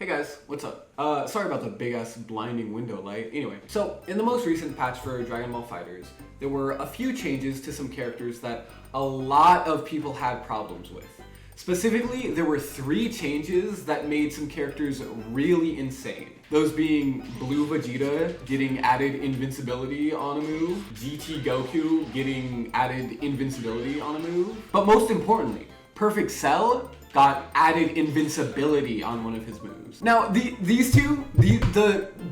Hey guys, what's up? Sorry about the big ass blinding window light. Anyway, so in the most recent patch for Dragon Ball FighterZ, there were a few changes to some characters that a lot of people had problems with. Specifically, there were 3 changes that made some characters really insane. Those being Blue Vegeta getting added invincibility on a move, GT Goku getting added invincibility on a move, but most importantly, Perfect Cell got added invincibility on one of his moves. Now, these two, the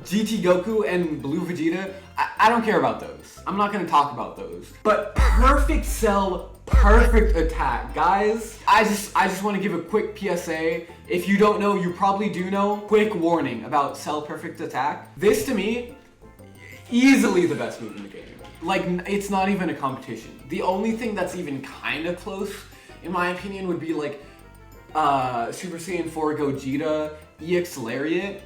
GT Goku and Blue Vegeta, I don't care about those. I'm not gonna talk about those. But Perfect Cell, perfect attack. Guys, I just wanna give a quick PSA. If you don't know, you probably do know. Quick warning about Cell perfect attack. This, to me, easily the best move in the game. Like, it's not even a competition. The only thing that's even kind of close, in my opinion, would be like, Super Saiyan 4 Gogeta, EX Lariat,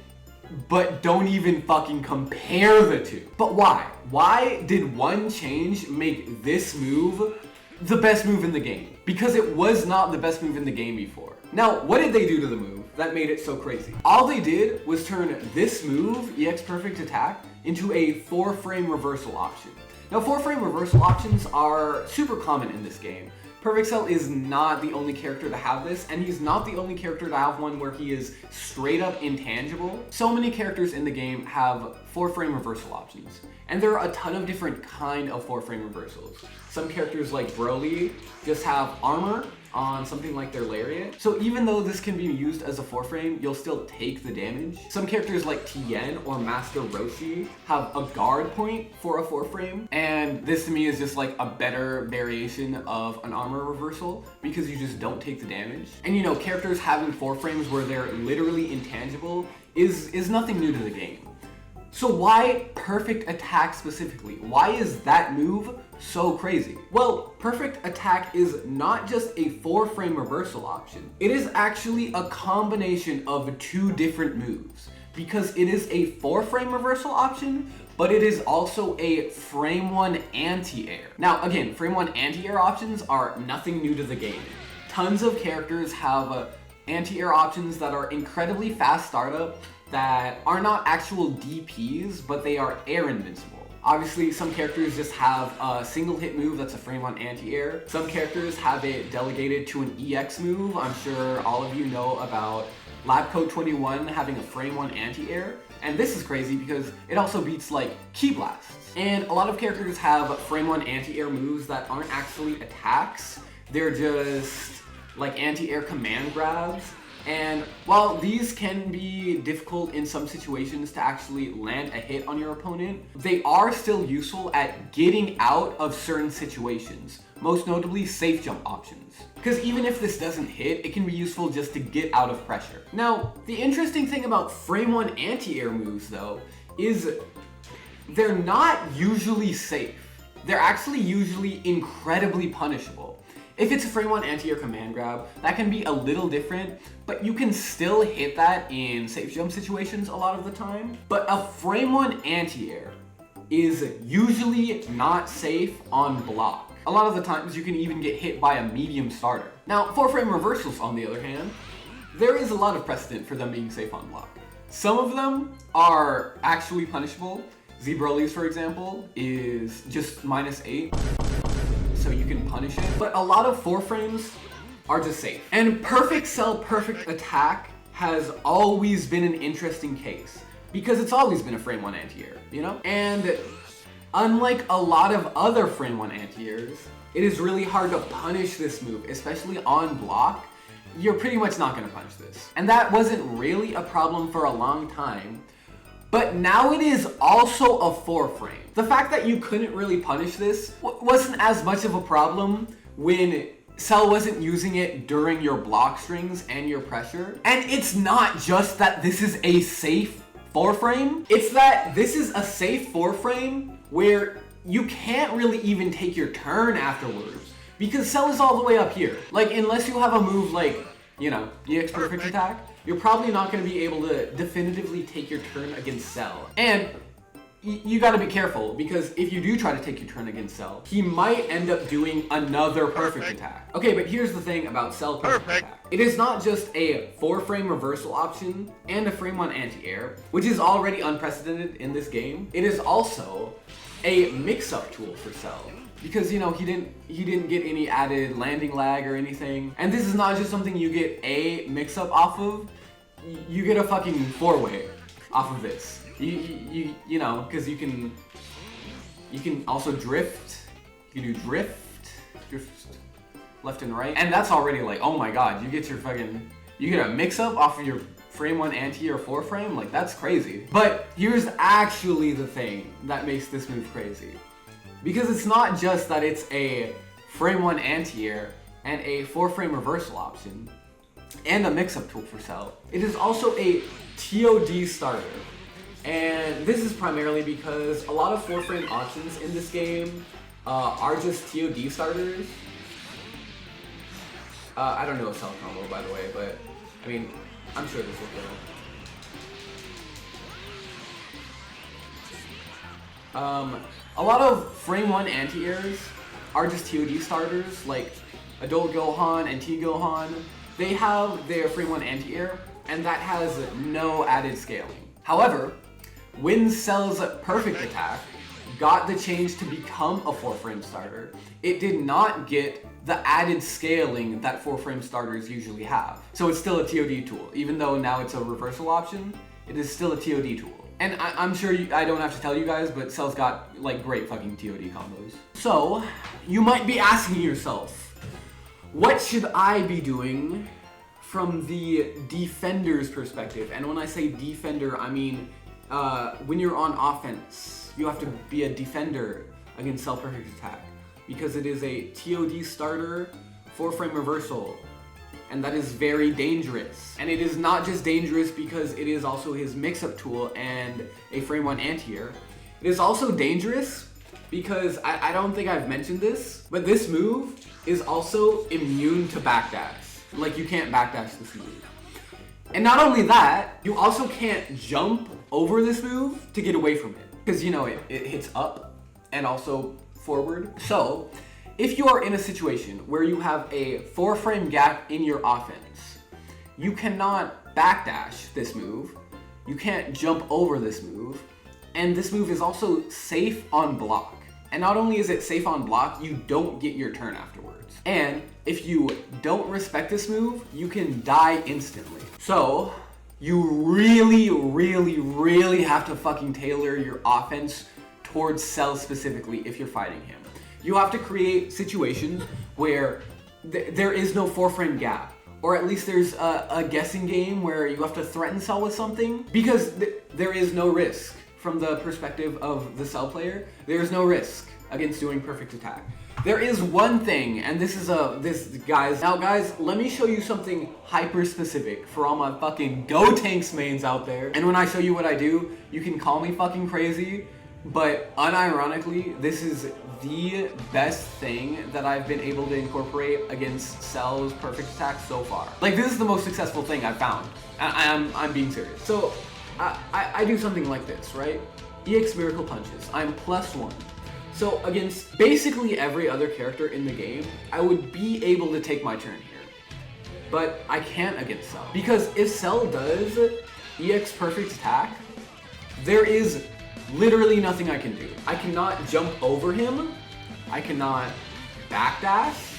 but don't even fucking compare the two. But why? Why did one change make this move the best move in the game? Because it was not the best move in the game before. Now, what did they do to the move that made it so crazy? All they did was turn this move, EX Perfect Attack, into a 4-frame reversal option. Now, 4-frame reversal options are super common in this game. Perfect Cell is not the only character to have this, and he's not the only character to have one where he is straight up intangible. So many characters in the game have 4-frame reversal options, and there are a ton of different kind of 4-frame reversals. Some characters like Broly just have armor on something like their lariat. So even though this can be used as a 4-frame, you'll still take the damage. Some characters like Tien or Master Roshi have a guard point for a 4-frame, and this to me is just like a better variation of an armor reversal because you just don't take the damage. And you know, characters having 4-frames where they're literally intangible is nothing new to the game. So why Perfect Attack specifically? Why is that move so crazy? Well, Perfect Attack is not just a 4-frame reversal option. It is actually a combination of 2 different moves because it is a 4-frame reversal option, but it is also a frame 1 anti-air. Now again, frame 1 anti-air options are nothing new to the game. Tons of characters have anti-air options that are incredibly fast startup, that are not actual DPs, but they are air invincible. Obviously, some characters just have a single hit move that's a frame 1 anti-air. Some characters have it delegated to an EX move. I'm sure all of you know about Lab Coat 21 having a frame 1 anti-air. And this is crazy because it also beats like Ki Blasts. And a lot of characters have frame 1 anti-air moves that aren't actually attacks. They're just like anti-air command grabs. And while these can be difficult in some situations to actually land a hit on your opponent, they are still useful at getting out of certain situations, most notably safe jump options. Because even if this doesn't hit, it can be useful just to get out of pressure. Now, the interesting thing about frame 1 anti-air moves though, is they're not usually safe. They're actually usually incredibly punishable. If it's a frame 1 anti-air command grab, that can be a little different, but you can still hit that in safe jump situations a lot of the time. But a frame 1 anti-air is usually not safe on block. A lot of the times you can even get hit by a medium starter. Now, 4-frame reversals on the other hand, there is a lot of precedent for them being safe on block. Some of them are actually punishable. Z Broly's, for example, is just -8. So you can punish it, but a lot of 4-frames are just safe. And Perfect Cell Perfect Attack has always been an interesting case because it's always been a frame 1 anti-air, you know? And unlike a lot of other frame 1 anti-airs, it is really hard to punish this move, especially on block. You're pretty much not gonna punish this. And that wasn't really a problem for a long time. But now it is also a 4-frame. The fact that you couldn't really punish this wasn't as much of a problem when Cell wasn't using it during your block strings and your pressure. And it's not just that this is a safe 4-frame, it's that this is a safe 4-frame where you can't really even take your turn afterwards because Cell is all the way up here. Like, unless you have a move like, you know, EX Perfect Attack, you're probably not going to be able to definitively take your turn against Cell. And you gotta be careful, because if you do try to take your turn against Cell, he might end up doing another perfect attack. Okay, but here's the thing about Cell perfect attack. It is not just a 4-frame reversal option and a frame 1 anti-air, which is already unprecedented in this game. It is also a mix-up tool for Cell. Because, you know, he didn't get any added landing lag or anything. And this is not just something you get a mix-up off of, you get a fucking 4-way off of this. You know, because you can also drift. You can do drift left and right, and that's already like, oh my god, you get a mix up off of your frame 1 anti or 4 frame, like that's crazy. But here's actually the thing that makes this move crazy, because it's not just that it's a frame 1 anti-air and a 4-frame reversal option and a mix-up tool for Cell. It is also a TOD starter. And this is primarily because a lot of 4-frame options in this game are just TOD starters. I don't know a Cell combo, by the way, but I mean, I'm sure this will go. A lot of frame 1 anti-airs are just TOD starters, like Adult Gohan and T-Gohan. They have their frame 1 anti-air, and that has no added scaling. However, when Cell's perfect attack got the change to become a 4-frame starter, it did not get the added scaling that 4-frame starters usually have. So it's still a TOD tool. Even though now it's a reversal option, it is still a TOD tool. And I'm sure I don't have to tell you guys, but Cell's got like great fucking TOD combos. So, you might be asking yourself, what should I be doing from the defender's perspective? And when I say defender, I mean when you're on offense, you have to be a defender against Cell perfect attack, because it is a TOD starter 4-frame reversal, and that is very dangerous. And it is not just dangerous because it is also his mix-up tool and a frame 1 anti-air. It is also dangerous because I don't think I've mentioned this, but this move is also immune to backdash. Like, you can't backdash this move. And not only that, you also can't jump over this move to get away from it, because, you know, it hits up and also forward. So if you are in a situation where you have a 4-frame gap in your offense, you cannot backdash this move, you can't jump over this move, and this move is also safe on block. And not only is it safe on block, you don't get your turn afterwards. And if you don't respect this move, you can die instantly. So you really, really, really have to fucking tailor your offense towards Cell specifically if you're fighting him. You have to create situations where there is no 4-frame gap, or at least there's a guessing game where you have to threaten Cell with something, because there is no risk. From the perspective of the Cell player, there is no risk against doing perfect attack. There is one thing, and this is guys. Now guys, let me show you something hyper specific for all my fucking Gotenks mains out there. And when I show you what I do, you can call me fucking crazy, but unironically, this is the best thing that I've been able to incorporate against Cell's perfect attack so far. Like, this is the most successful thing I've found. I'm being serious. So I do something like this, right? EX Miracle Punches. I'm +1. So against basically every other character in the game, I would be able to take my turn here. But I can't against Cell. Because if Cell does EX Perfect Attack, there is literally nothing I can do. I cannot jump over him. I cannot backdash.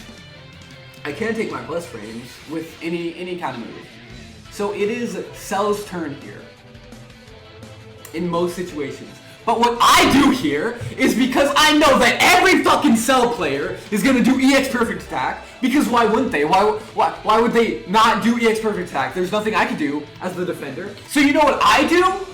I can't take my plus frames with any kind of move. So it is Cell's turn here in most situations. But what I do here is because I know that every fucking Cell player is gonna do EX Perfect Attack, because why wouldn't they? Why would they not do EX Perfect Attack? There's nothing I can do as the defender. So you know what I do?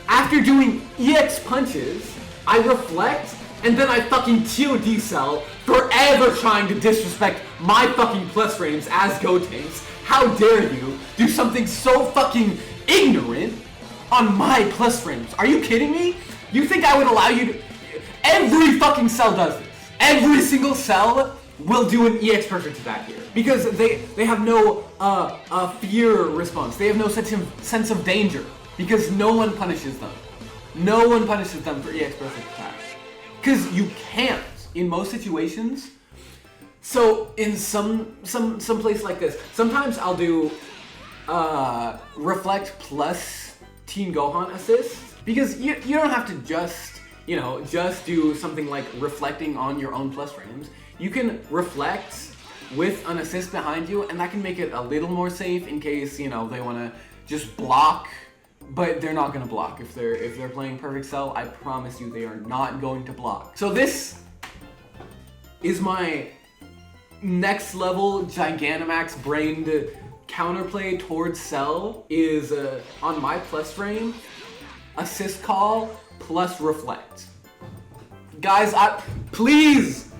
After doing EX punches, I reflect, and then I fucking TOD Cell, forever trying to disrespect my fucking plus frames as Gotenks. How dare you do something so fucking ignorant on my plus frames? Are you kidding me? You think I would allow you to... Every fucking Cell does this. Every single Cell will do an EX Perfect Attack here. Because they have no fear response. They have no sense of danger. Because no one punishes them. No one punishes them for EX perfect attack. Because you can't in most situations. So in some place like this, sometimes I'll do reflect plus Teen Gohan assist, because you don't have to just do something like reflecting on your own plus frames. You can reflect with an assist behind you, and that can make it a little more safe in case they want to just block, but they're not going to block if they're playing Perfect Cell. I promise you, they are not going to block. So this is my next level Gigantamax brained counterplay towards Cell is on my plus frame, assist call plus reflect. Guys, please,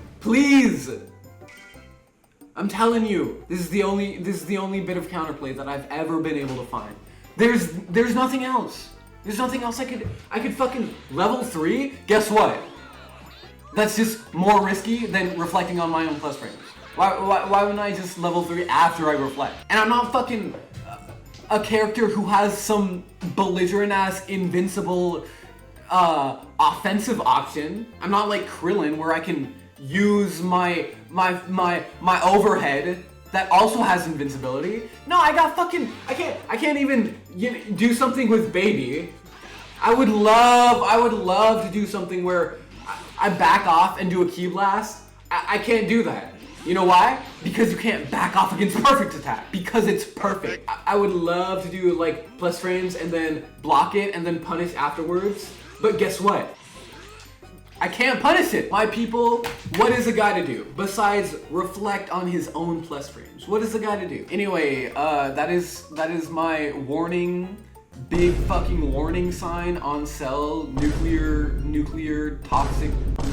I'm telling you, this is the only bit of counterplay that I've ever been able to find. There's nothing else. There's nothing else I could fucking level 3. Guess what? That's just more risky than reflecting on my own plus frames. Why wouldn't I just level 3 after I reflect? And I'm not fucking a character who has some belligerent ass invincible offensive option. I'm not like Krillin where I can use my overhead that also has invincibility. No, I can't even do something with Baby. I would love to do something where I back off and do a Ki Blast. I can't do that. You know why? Because you can't back off against perfect attack. Because it's perfect. I would love to do like plus frames and then block it and then punish afterwards. But guess what? I can't punish it. My people, what is a guy to do besides reflect on his own plus frames? What is a guy to do? Anyway, that is my warning, big fucking warning sign on Cell. Nuclear toxic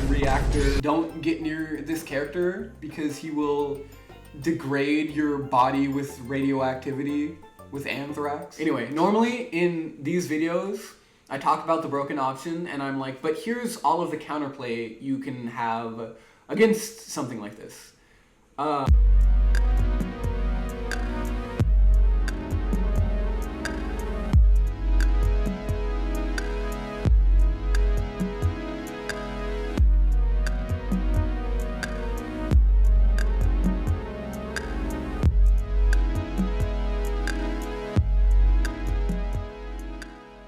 reactor. Don't get near this character because he will degrade your body with radioactivity, with anthrax. Anyway, normally in these videos, I talk about the broken option and I'm like, but here's all of the counterplay you can have against something like this.